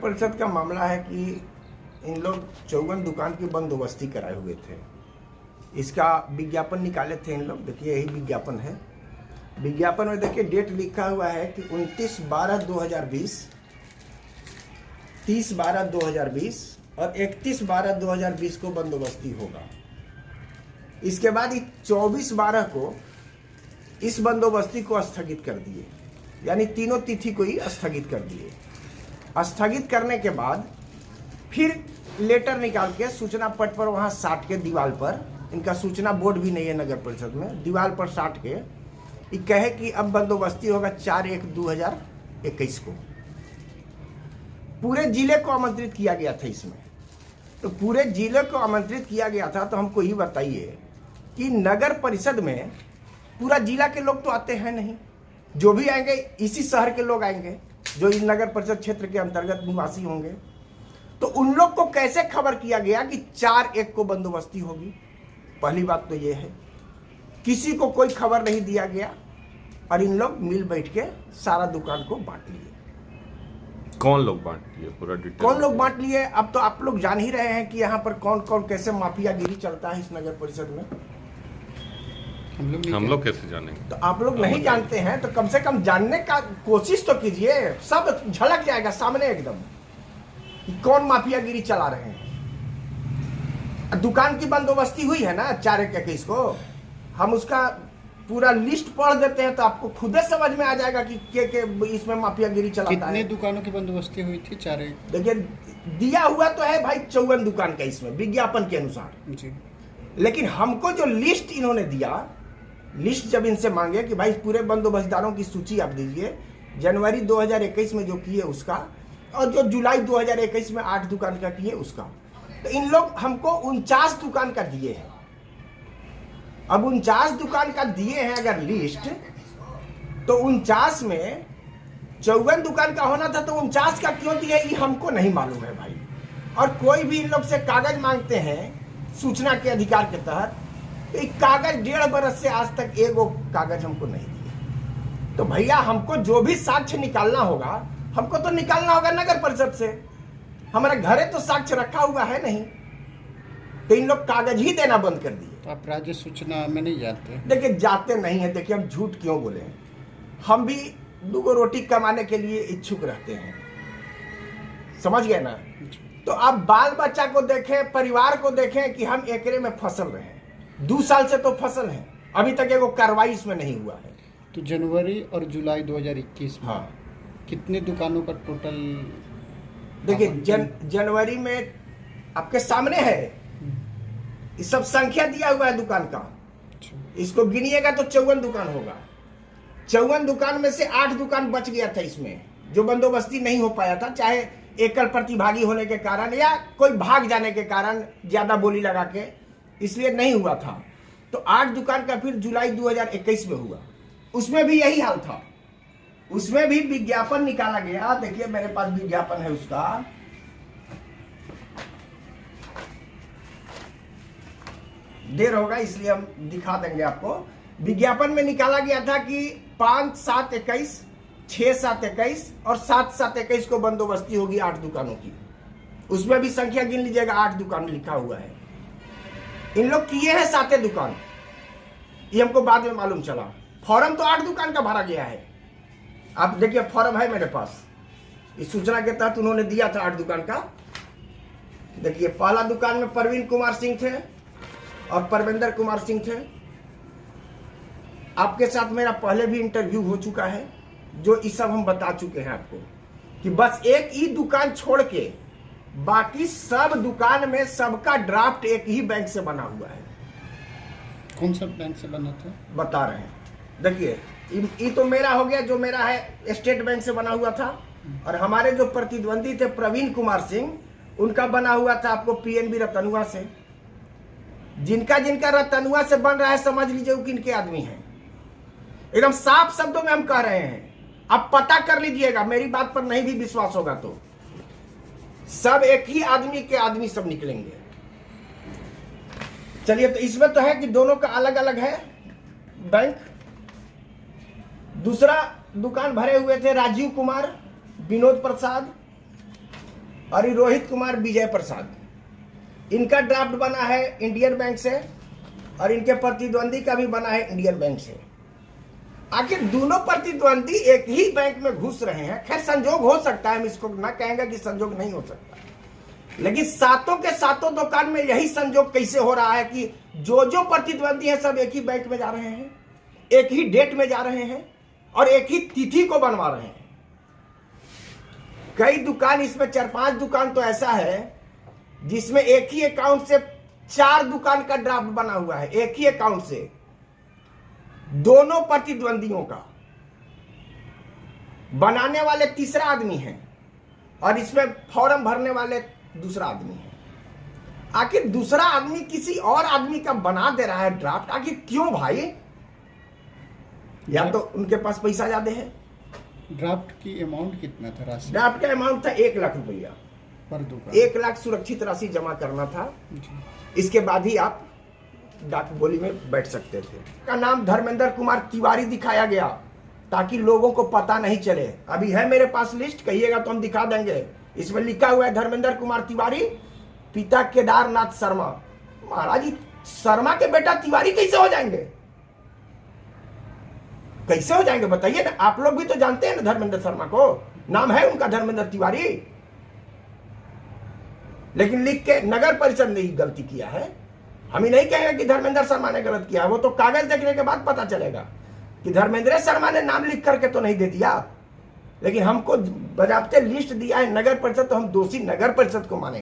परिषद का मामला है कि इन लोग 54 दुकान की बंदोबस्ती कराए हुए थे। इसका विज्ञापन निकाले थे इन लोग। देखिए यही विज्ञापन है। विज्ञापन में देखिए डेट लिखा हुआ है कि 29/12/2020, 30/12/2020 और 31/12/2020 को बंदोबस्ती होगा। इसके बाद 24/12 को इस बंदोबस्ती को स्थगित कर दिए, यानी तीनों तिथि को ही स्थगित कर दिए। स्थगित करने के बाद फिर लेटर निकाल के सूचना पट पर वहाँ साट के दीवार पर, इनका सूचना बोर्ड भी नहीं है नगर परिषद में, दीवार पर साट के ये कहे कि अब बंदोबस्ती होगा 4/1/2021 को। पूरे जिले को आमंत्रित किया गया था इसमें। तो पूरे जिले को आमंत्रित किया गया था, तो हमको ये बताइए कि नगर परिषद में पूरा जिला के लोग तो आते हैं नहीं, जो भी आएंगे इसी शहर के लोग आएंगे जो इस नगर परिषद क्षेत्र के अंतर्गत निवासी होंगे। तो उन लोग को कैसे खबर किया गया कि 4/1 को बंदोबस्ती होगी? पहली बात तो ये है, किसी को कोई खबर नहीं दिया गया और इन लोग मिल बैठ के सारा दुकान को बांट लिए। कौन लोग बांट लिए? पूरा डिटेल कौन लोग बांट लिए? अब तो आप लोग जान ही रहे हैं कि यहाँ पर कौन कौन कैसे माफियागिरी चलता है इस नगर परिषद में। हम लोग कैसे जानेंगे? तो आप लोग नहीं जानते हैं तो कम से कम जानने का कोशिश तो कीजिए, सब झलक जाएगा सामने एकदम कौन माफियागिरी चला रहे हैं। दुकान की बंदोबस्ती हुई है ना 4/21 को, हम उसका पूरा लिस्ट पढ़ देते हैं तो आपको खुद समझ में आ जाएगा कि के इसमें माफियागिरी चलाता है। कितने दुकानों की बंदोबस्ती हुई थी? 4/1। देखिए दिया हुआ तो है भाई 54 दुकान का इसमें विज्ञापन के अनुसार जी, लेकिन हमको जो लिस्ट इन्होंने दिया, लिस्ट जब इनसे मांगे कि भाई पूरे बंदोबस्तदारों की सूची आप दीजिए, जनवरी 2021 में जो किए उसका, और जो जुलाई 2021 में 8 दुकान का किए उसका, तो इन लोग हमको 49 दुकान का दिए हैं। अब 49 दुकान का दिए हैं अगर लिस्ट, तो 49 में 54 दुकान का होना था, तो 49 का क्यों दिए ये हमको नहीं मालूम है भाई। और कोई भी इन लोग से कागज मांगते हैं सूचना के अधिकार के तहत, तो एक कागज 1.5 बरस से आज तक एगो कागज हमको नहीं दिए। तो भैया हमको जो भी साक्ष्य निकालना होगा, हमको तो निकालना होगा नगर परिषद से। हमारे घरे तो साक्ष्य रखा हुआ है नहीं, तो इन लोग कागज ही देना बंद कर दिए। तो आप राज्य सूचना में नहीं जाते? देखिए जाते नहीं है। देखिए हम झूठ क्यों बोले, हम भी 2 रोटी कमाने के लिए इच्छुक रहते हैं, समझ गए ना। तो आप बाल बच्चा को देखें, परिवार को देखें कि हम एकरे में फसल रहे हैं। 2 साल से तो फसल है, अभी तक एगो कार्रवाई इसमें नहीं हुआ है। तो जनवरी और जुलाई 2021 में हाँ, कितने दुकानों का टोटल? देखिए जनवरी में आपके सामने है, ये सब संख्या दिया हुआ है दुकान का। इसको गिनिएगा तो 54 दुकान होगा। 54 दुकान में से 8 दुकान बच गया था इसमें, जो बंदोबस्ती नहीं हो पाया था, चाहे एकल प्रतिभागी होने के कारण या कोई भाग जाने के कारण ज्यादा बोली लगा के, इसलिए नहीं हुआ था। तो 8 दुकान का फिर जुलाई 2021 में हुआ, उसमें भी यही हाल था। उसमें भी विज्ञापन निकाला गया। देखिए मेरे पास विज्ञापन है उसका, देर होगा इसलिए हम दिखा देंगे आपको। विज्ञापन में निकाला गया था कि 5/7/21, 6/7/21 और 7/7/21 को बंदोबस्ती होगी 8 दुकानों की। उसमें भी संख्या गिन लीजिएगा, 8 दुकान लिखा हुआ है। इन लोग किए हैं 7 दुकान, ये हमको बाद में मालूम चला। फॉर्म तो 8 दुकान का भरा गया है। आप देखिए फॉर्म है मेरे पास, इस सूचना के तहत उन्होंने दिया था 8 दुकान का। देखिए पहला दुकान में प्रवीण कुमार सिंह थे और परविंदर कुमार सिंह थे। आपके साथ मेरा पहले भी इंटरव्यू हो चुका है, जो ये सब हम बता चुके हैं आपको कि बस एक ही दुकान छोड़ के बाकी सब दुकान में सबका ड्राफ्ट एक ही बैंक से बना हुआ है। कौन सा बैंक से बना था बता रहे हैं। देखिए ये तो मेरा हो गया, जो मेरा है स्टेट बैंक से बना हुआ था, और हमारे जो प्रतिद्वंदी थे प्रवीण कुमार सिंह, उनका बना हुआ था आपको पीएनबी रतनुआ से। जिनका जिनका रतनुआ से बन रहा है समझ लीजिए वो किनके आदमी हैं। एकदम साफ शब्दों में हम कह रहे हैं, अब पता कर लीजिएगा, मेरी बात पर नहीं भी विश्वास होगा तो सब एक ही आदमी के आदमी सब निकलेंगे। चलिए, तो इसमें तो है कि दोनों का अलग अलग है बैंक। दूसरा दुकान भरे हुए थे राजीव कुमार, विनोद प्रसाद, और ये रोहित कुमार विजय प्रसाद, इनका ड्राफ्ट बना है इंडियन बैंक से और इनके प्रतिद्वंदी का भी बना है इंडियन बैंक से। आखिर दोनों प्रतिद्वंदी एक ही बैंक में घुस रहे हैं। खैर संजोग हो सकता है, हम इसको ना कहेंगे कि संजोग नहीं हो सकता, लेकिन सातों के सातों दुकान में यही संजोग कैसे हो रहा है कि जो प्रतिद्वंदी है सब एक ही बैंक में जा रहे हैं, एक ही डेट में जा रहे हैं और एक ही तिथि को बनवा रहे हैं। कई दुकान, इसमें 4-5 दुकान तो ऐसा है जिसमें एक ही अकाउंट से 4 दुकान का ड्राफ्ट बना हुआ है, एक ही अकाउंट से दोनों प्रतिद्वंदियों का। बनाने वाले तीसरा आदमी है और इसमें फॉर्म भरने वाले दूसरा आदमी है। आखिर दूसरा आदमी किसी और आदमी का बना दे रहा है ड्राफ्ट, आखिर क्यों भाई? या तो उनके पास पैसा ज्यादा है। ड्राफ्ट की अमाउंट कितना था राशि? ड्राफ्ट का अमाउंट था 1 लाख रुपया पर दुकान। 1 लाख सुरक्षित राशि जमा करना था, इसके बाद ही आप डाक बोली में बैठ सकते थे। का नाम धर्मेंद्र कुमार तिवारी दिखाया गया ताकि लोगों को पता नहीं चले। अभी है मेरे पास लिस्ट, कहिएगा तो हम दिखा देंगे। इसमें लिखा हुआ है धर्मेंद्र कुमार तिवारी, पिता केदारनाथ शर्मा। महाराज जी, शर्मा के बेटा तिवारी कैसे हो जाएंगे? कैसे हो जाएंगे बताइए ना। आप लोग भी तो जानते हैं ना धर्मेंद्र शर्मा को, नाम है उनका धर्मेंद्र तिवारी, लेकिन लिख के नगर परिषद ने ही गलती किया है। हम ही नहीं कहेंगे कि धर्मेंद्र शर्मा ने गलत किया, वो तो कागज देखने के बाद पता चलेगा कि धर्मेंद्र शर्मा ने नाम लिख करके तो नहीं दे दिया, लेकिन हमको बजाबते लिस्ट दिया है नगर परिषद, तो हम दोषी नगर परिषद को मानेंगे।